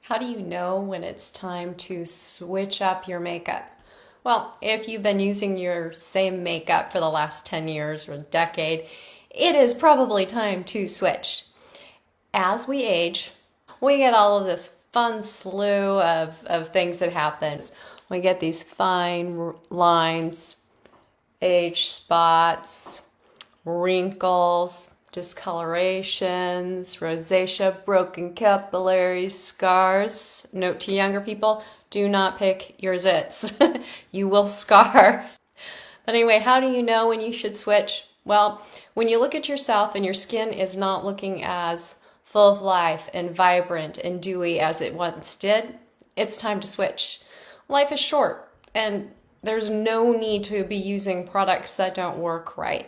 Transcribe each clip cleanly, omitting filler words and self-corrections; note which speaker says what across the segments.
Speaker 1: How do you know when it's time to switch up your makeup? Well, if you've been using your same makeup for the last 10 years or a decade, it is probably time to switch. As we age, we get all of this fun slew of things that happen. We get these fine lines, age spots, wrinkles, discolorations, rosacea, broken capillaries, scars. Note to younger people, do not pick your zits. You will scar. But anyway, how do you know when you should switch? Well, when you look at yourself and your skin is not looking as full of life and vibrant and dewy as it once did, it's time to switch. Life is short and there's no need to be using products that don't work right.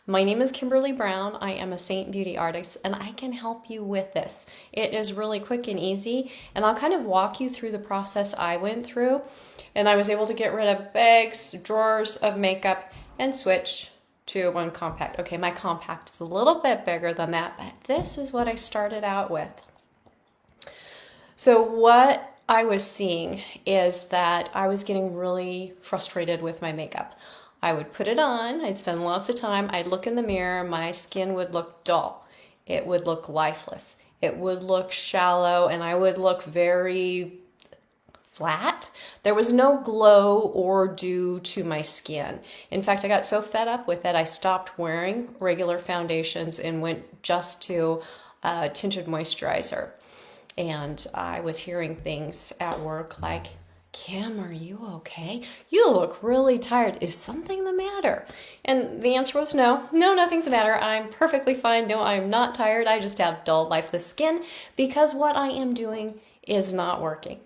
Speaker 1: My name is Kimberly Brown. I am a Saint Beauty artist and I can help you with this. It is really quick and easy, and I'll kind of walk you through the process I went through. And I was able to get rid of bags, drawers of makeup and switch to one compact. Okay, my compact is a little bit bigger than that, but this is what I started out with. So what I was seeing is that I was getting really frustrated with my makeup. I would put it on, I'd spend lots of time, I'd look in the mirror, my skin would look dull. It would look lifeless. It would look shallow, and I would look very flat. There was no glow or dew to my skin. In fact, I got so fed up with it, I stopped wearing regular foundations and went just to tinted moisturizer. And I was hearing things at work like, Kim, are you okay? You look really tired. Is something the matter? And the answer was no. No, nothing's the matter. I'm perfectly fine. No, I'm not tired. I just have dull, lifeless skin because what I am doing is not working.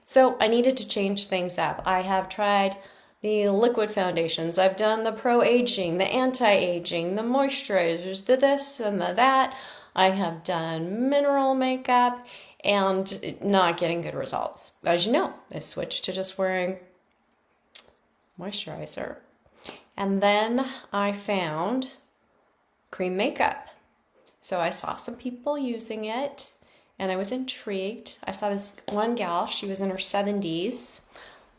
Speaker 1: So I needed to change things up. I have tried the liquid foundations. I've done the pro-aging, the anti-aging, the moisturizers, the this and the that. I have done mineral makeup and not getting good results. As you know, I switched to just wearing moisturizer. And then I found cream makeup. So I saw some people using it and I was intrigued. I saw this one gal, she was in her 70s,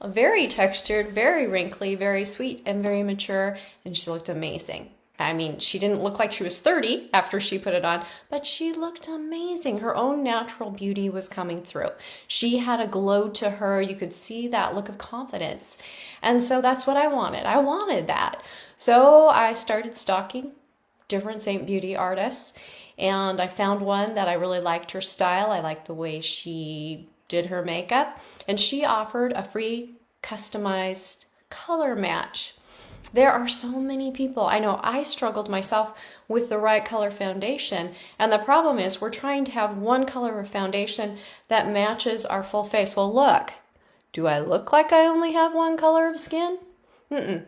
Speaker 1: very textured, very wrinkly, very sweet, and very mature, and she looked amazing. I mean, she didn't look like she was 30 after she put it on, but she looked amazing. Her own natural beauty was coming through. She had a glow to her. You could see that look of confidence. And so that's what I wanted. I wanted that. So I started stalking different Saint Beauty artists, and I found one that I really liked her style. I liked the way she did her makeup, and she offered a free customized color match. There are so many people. I know I struggled myself with the right color foundation. And the problem is we're trying to have one color of foundation that matches our full face. Well, look, do I look like I only have one color of skin? Mm-mm.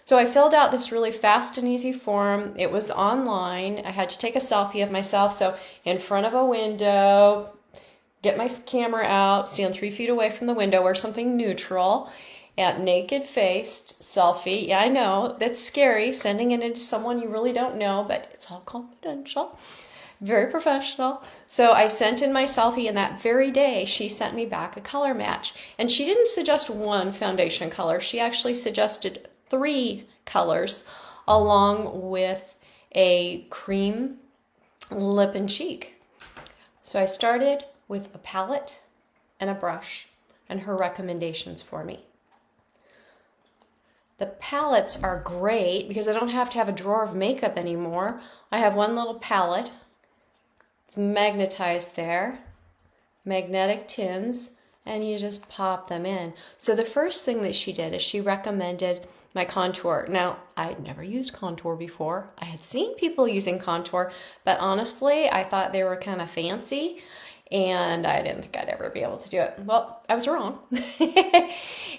Speaker 1: So I filled out this really fast and easy form. It was online. I had to take a selfie of myself. So in front of a window, get my camera out, stand 3 feet away from the window, wear something neutral, at naked-faced selfie. Yeah, I know, that's scary, sending it into someone you really don't know, but it's all confidential. Very professional. So I sent in my selfie, and that very day, she sent me back a color match. And she didn't suggest one foundation color. She actually suggested 3 colors, along with a cream lip and cheek. So I started with a palette and a brush, and her recommendations for me. The palettes are great because I don't have to have a drawer of makeup anymore. I have one little palette. It's magnetized there, magnetic tins, and you just pop them in. So the first thing that she did is she recommended my contour. Now, I had never used contour before. I had seen people using contour, but honestly, I thought they were kind of fancy, and I didn't think I'd ever be able to do it. Well, I was wrong.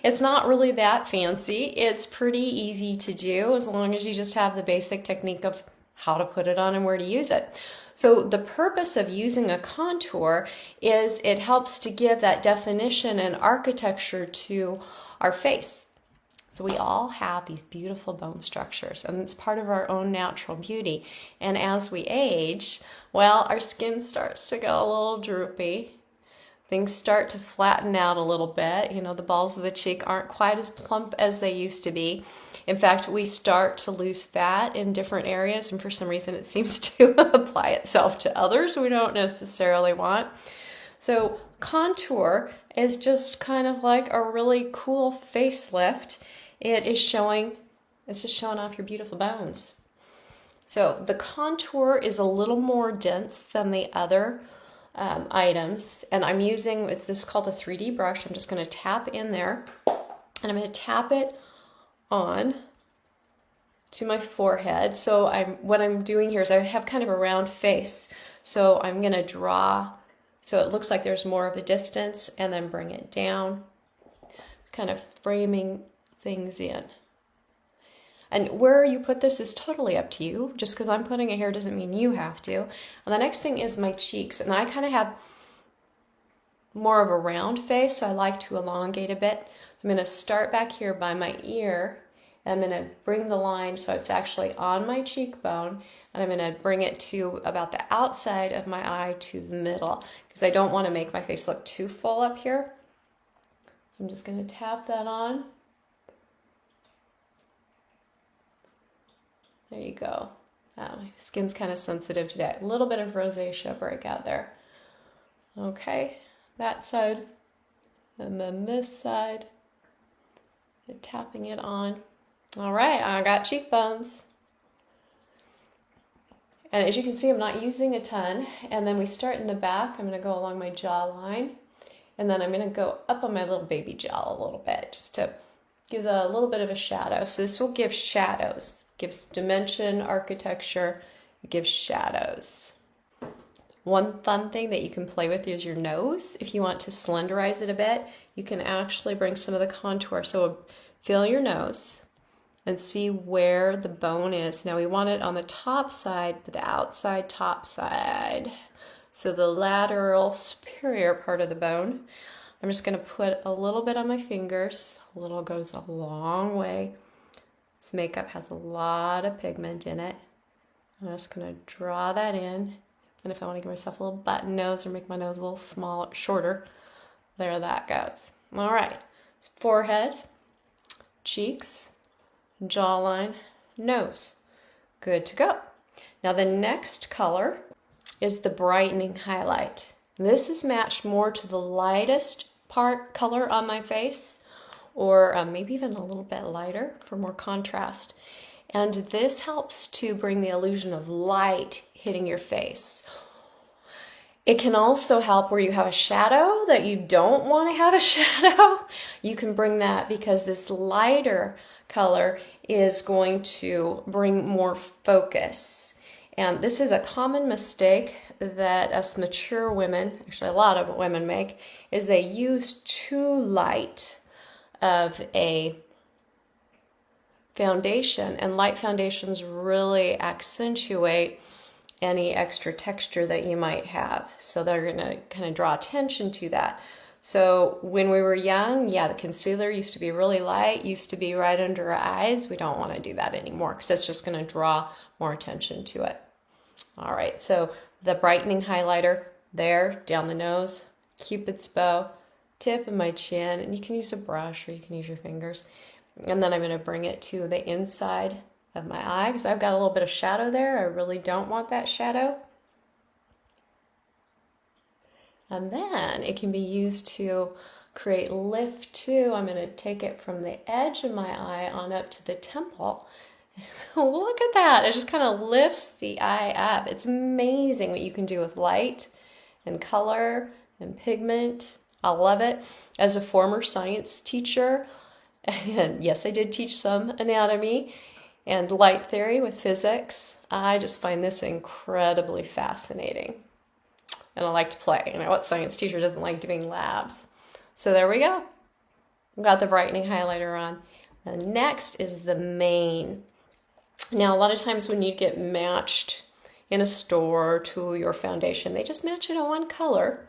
Speaker 1: It's not really that fancy. It's pretty easy to do as long as you just have the basic technique of how to put it on and where to use it. So the purpose of using a contour is it helps to give that definition and architecture to our face. So we all have these beautiful bone structures, and it's part of our own natural beauty. And as we age, well, our skin starts to go a little droopy. things start to flatten out a little bit. You know, the balls of the cheek aren't quite as plump as they used to be. In fact, we start to lose fat in different areas, and for some reason it seems to apply itself to others we don't necessarily want. So contour is just kind of like a really cool facelift. It's just showing off your beautiful bones. So the contour is a little more dense than the other items, and I'm using, this called a 3D brush. I'm just going to tap in there, and I'm going to tap it on to my forehead. So what I'm doing here is I have kind of a round face, so I'm going to draw so it looks like there's more of a distance, and then bring it down. It's kind of framing things in. And where you put this is totally up to you. Just because I'm putting it here doesn't mean you have to. And the next thing is my cheeks. And I kind of have more of a round face, so I like to elongate a bit. I'm going to start back here by my ear. And I'm going to bring the line so it's actually on my cheekbone. And I'm going to bring it to about the outside of my eye to the middle, because I don't want to make my face look too full up here. I'm just going to tap that on. There you go. My skin's kind of sensitive today. A little bit of rosacea breakout there. Okay, that side. And then this side. And tapping it on. All right, I got cheekbones. And as you can see, I'm not using a ton. And then we start in the back. I'm going to go along my jawline. And then I'm going to go up on my little baby jaw a little bit, just to give a little bit of a shadow. So this will give shadows. Gives dimension, architecture, it gives shadows. One fun thing that you can play with is your nose. If you want to slenderize it a bit, you can actually bring some of the contour. So feel your nose and see where the bone is. Now we want it on the top side, but the outside top side. So the lateral superior part of the bone. I'm just going to put a little bit on my fingers. A little goes a long way. This makeup has a lot of pigment in it. I'm just going to draw that in. And if I want to give myself a little button nose or make my nose a little smaller, shorter, there that goes. All right. Forehead, cheeks, jawline, nose. Good to go. Now the next color is the brightening highlight. This is matched more to the lightest color on my face, or maybe even a little bit lighter for more contrast. And this helps to bring the illusion of light hitting your face. It can also help where you have a shadow that you don't want to have a shadow. You can bring that, because this lighter color is going to bring more focus. And this is a common mistake that us mature women, actually a lot of women make, is they use too light of a foundation, and light foundations really accentuate any extra texture that you might have. So they're going to kind of draw attention to that. So when we were young, yeah, the concealer used to be really light, used to be right under our eyes. We don't want to do that anymore, because that's just going to draw more attention to it. All right, so the brightening highlighter there, down the nose, Cupid's bow, tip of my chin, and you can use a brush or you can use your fingers. And then I'm going to bring it to the inside of my eye, because I've got a little bit of shadow there. I really don't want that shadow. And then it can be used to create lift too. I'm going to take it from the edge of my eye on up to the temple. Look at that. It just kind of lifts the eye up. It's amazing what you can do with light and color and pigment. I love it. As a former science teacher, and yes, I did teach some anatomy and light theory with physics, I just find this incredibly fascinating. And I like to play. You know, what science teacher doesn't like doing labs? So there we go. We've got the brightening highlighter on. And next is the mane. Now, a lot of times when you get matched in a store to your foundation, they just match it in one color.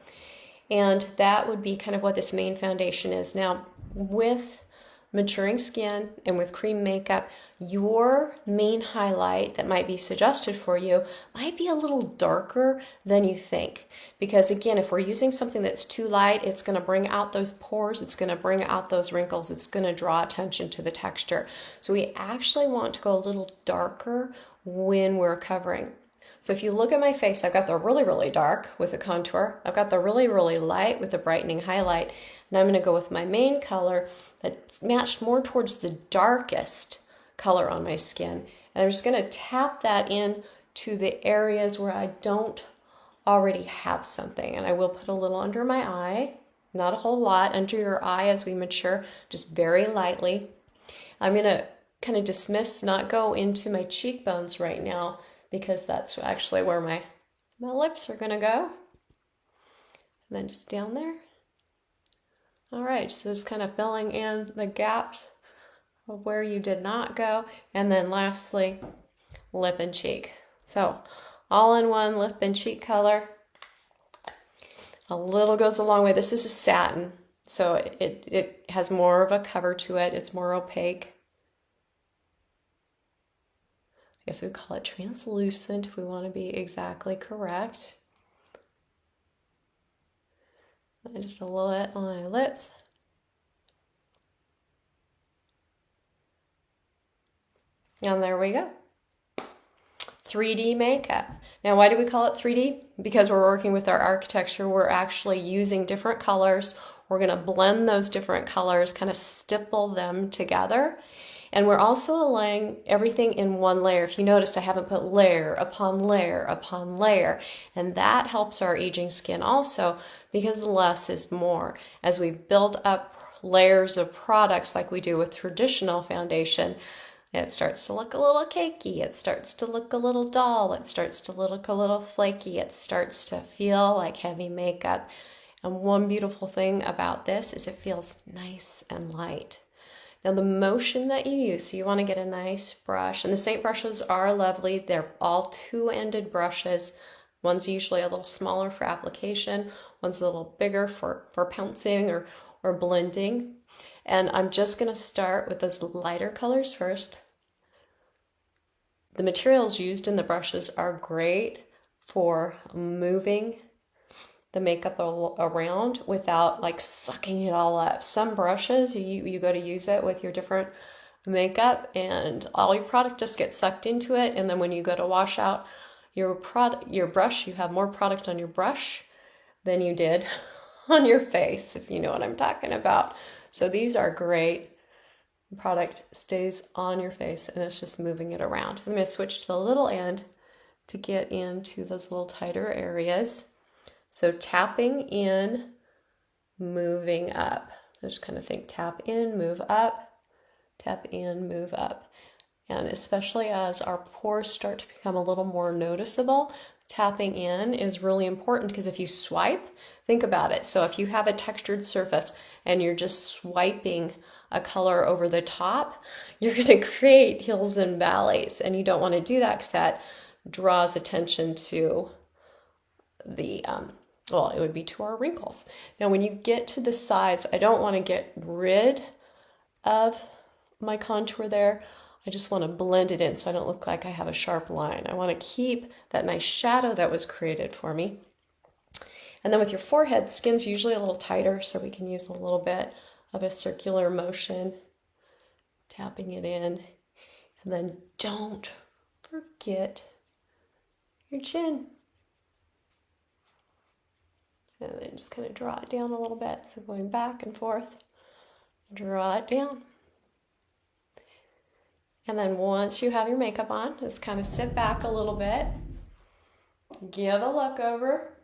Speaker 1: And that would be kind of what this main foundation is. Now, with maturing skin and with cream makeup, your main highlight that might be suggested for you might be a little darker than you think. Because again, if we're using something that's too light, it's going to bring out those pores, it's going to bring out those wrinkles, it's going to draw attention to the texture. So we actually want to go a little darker when we're covering. So if you look at my face, I've got the really, really dark with the contour. I've got the really, really light with the brightening highlight. And I'm going to go with my main color that's matched more towards the darkest color on my skin. And I'm just going to tap that in to the areas where I don't already have something. And I will put a little under my eye, not a whole lot under your eye as we mature, just very lightly. I'm going to kind of dismiss, not go into my cheekbones right now, because that's actually where my lips are going to go. And then just down there. All right, so just kind of filling in the gaps of where you did not go. And then lastly, lip and cheek. So all in one lip and cheek color. A little goes a long way. This is a satin, so it has more of a cover to it. It's more opaque. I guess we call it translucent if we want to be exactly correct. And just a little bit on my lips. And there we go. 3D makeup. Now, why do we call it 3D? Because we're working with our architecture. We're actually using different colors. We're going to blend those different colors, kind of stipple them together. And we're also laying everything in one layer. If you notice, I haven't put layer upon layer upon layer. And that helps our aging skin also, because less is more. As we build up layers of products like we do with traditional foundation, it starts to look a little cakey. It starts to look a little dull. It starts to look a little flaky. It starts to feel like heavy makeup. And one beautiful thing about this is it feels nice and light. Now the motion that you use, so you want to get a nice brush, and the Saint brushes are lovely. They're all two-ended brushes. One's usually a little smaller for application. One's a little bigger for pouncing or blending. And I'm just going to start with those lighter colors first. The materials used in the brushes are great for moving the makeup around without like sucking it all up. Some brushes, you go to use it with your different makeup and all your product just gets sucked into it. And then when you go to wash out your brush, you have more product on your brush than you did on your face, if you know what I'm talking about. So these are great. The product stays on your face and it's just moving it around. I'm going to switch to the little end to get into those little tighter areas. So tapping in, moving up. Just kind of think tap in, move up, tap in, move up. And especially as our pores start to become a little more noticeable, tapping in is really important, because if you swipe, think about it. So if you have a textured surface and you're just swiping a color over the top, you're going to create hills and valleys. And you don't want to do that because that draws attention to the, well, it would be to our wrinkles. Now, when you get to the sides, I don't want to get rid of my contour there. I just want to blend it in so I don't look like I have a sharp line. I want to keep that nice shadow that was created for me. And then with your forehead, skin's usually a little tighter, so we can use a little bit of a circular motion, tapping it in. And then don't forget your chin. And then just kind of draw it down a little bit. So going back and forth, draw it down. And then once you have your makeup on, just kind of sit back a little bit, give a look over,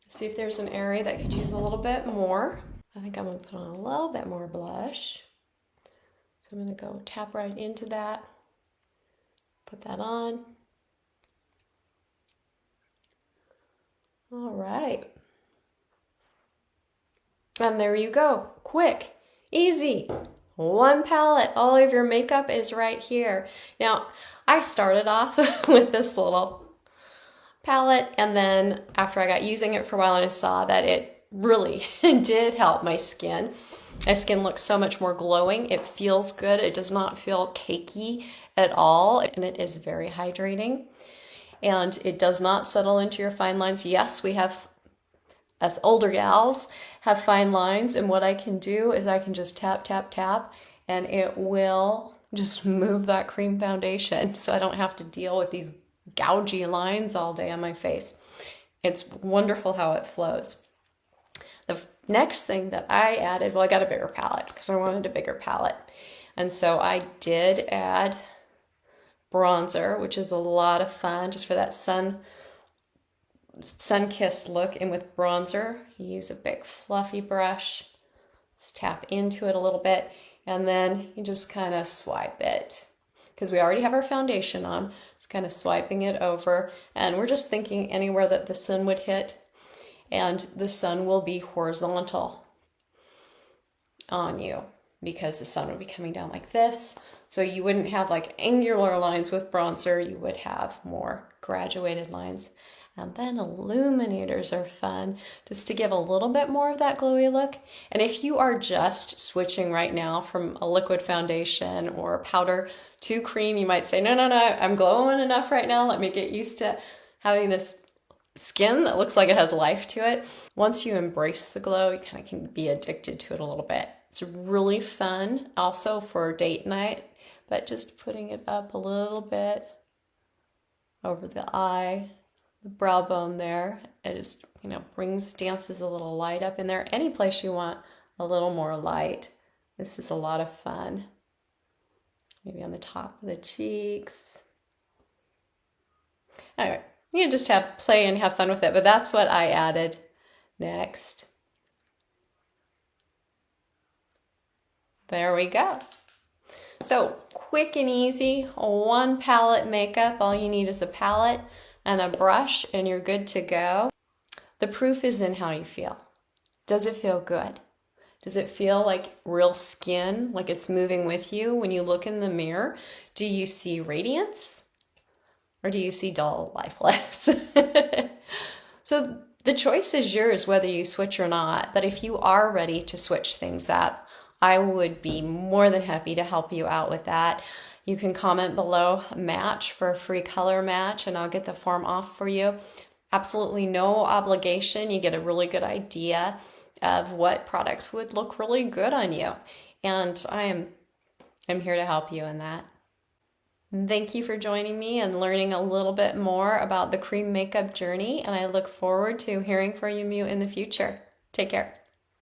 Speaker 1: see if there's an area that could use a little bit more. I think I'm going to put on a little bit more blush. So I'm going to go tap right into that, put that on. All right. And there you go. Quick, easy. One palette, all of your makeup is right here. Now, I started off with this little palette, and then after I got using it for a while and I saw that it really did help my skin, My skin looks so much more glowing. It feels good. It does not feel cakey at all, and it is very hydrating. And it does not settle into your fine lines. Yes, we have, us older gals, have fine lines, and what I can do is I can just tap, tap, tap, and it will just move that cream foundation so I don't have to deal with these gougy lines all day on my face. It's wonderful how it flows. The next thing that I added, well, I got a bigger palette because I wanted a bigger palette. And so I did add bronzer, which is a lot of fun just for that sun-kissed look. And with bronzer, you use a big fluffy brush, just tap into it a little bit, and then you just kind of swipe it. Because we already have our foundation on, just kind of swiping it over, and we're just thinking anywhere that the sun would hit, and the sun will be horizontal on you because the sun would be coming down like this. So you wouldn't have like angular lines with bronzer, you would have more graduated lines. And then illuminators are fun just to give a little bit more of that glowy look. And if you are just switching right now from a liquid foundation or powder to cream, you might say, no, I'm glowing enough right now. Let me get used to having this skin that looks like it has life to it. Once you embrace the glow, you kind of can be addicted to it a little bit. It's really fun also for date night, but just putting it up a little bit over the eye, the brow bone there. It just, dances a little light up in there. Any place you want a little more light. This is a lot of fun. Maybe on the top of the cheeks. Anyway, you can just play and have fun with it, but that's what I added next. There we go. So quick and easy, one palette makeup. All you need is a palette and a brush and you're good to go. The proof is in how you feel. Does it feel good? Does it feel like real skin, like it's moving with you when you look in the mirror? Do you see radiance? Or do you see dull, lifeless? So the choice is yours whether you switch or not. But if you are ready to switch things up, I would be more than happy to help you out with that. You can comment below match for a free color match and I'll get the form off for you. Absolutely no obligation. You get a really good idea of what products would look really good on you. And I'm here to help you in that. Thank you for joining me and learning a little bit more about the cream makeup journey. And I look forward to hearing from you in the future. Take care.